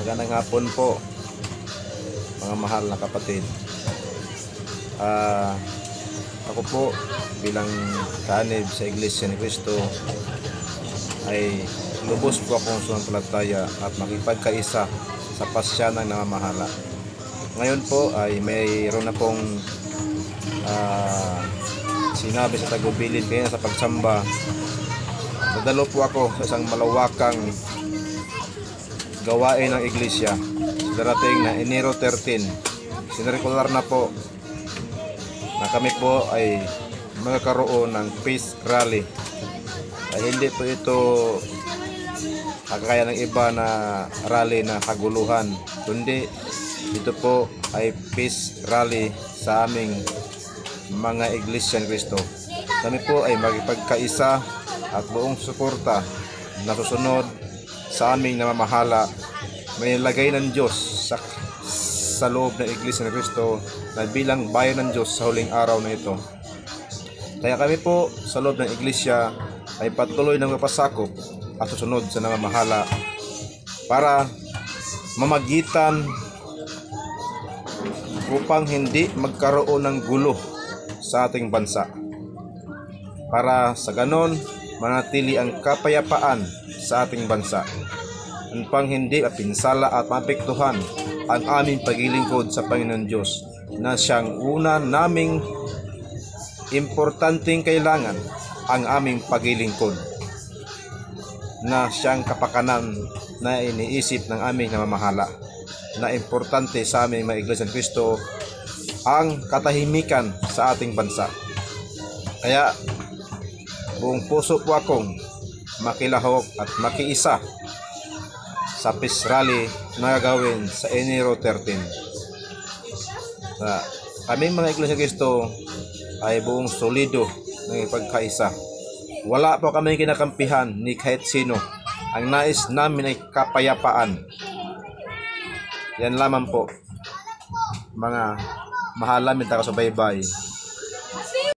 Magandang hapon po, mga mahal na kapatid. Ako po bilang kaanib sa Iglesia ni Cristo ay lubos po akong sumampalataya at makipagkaisa sa pasyanang namamahala. Ngayon po ay mayroon na pong sinabi sa tagubilin kaya sa pagsamba. Nadalo po ako sa isang malawakang gawain ng iglesia darating na Enero 13. Sinirikular na po na kami po ay magkakaroon ng peace rally. Ay hindi po ito kagaya ng iba na rally na kaguluhan, kundi ito po ay peace rally sa aming mga Iglesia ni Cristo. Kami po ay magpagkaisa at buong suporta na susunod sa aming namamahala. May lagay ng Diyos sa loob ng Iglesia ni Cristo na bilang bayan ng Diyos sa huling araw na ito. Kaya kami po sa loob ng Iglesia ay patuloy na magpasakop at susunod sa namamahala para mamagitan upang hindi magkaroon ng gulo sa ating bansa, para sa ganon manatili ang kapayapaan sa ating bansa, upang hindi mapinsala at mapektuhan ang aming paglilingkod sa Panginoon Diyos na siyang una naming importanteng kailangan, ang aming paglilingkod na siyang kapakanan na iniisip ng aming namamahala, na importante sa aming mga Iglesia ni Cristo ang katahimikan sa ating bansa. Kaya buong puso po akong makilahok at makiisa sa peace rally na gagawin sa Enero 13. Kaming mga Iglesia ni Cristo ay buong solido ng ipagkaisa. Wala po kami kinakampihan ni kahit sino. Ang nais namin ay kapayapaan. Yan lamang po, mga mahal namin taga-subaybay.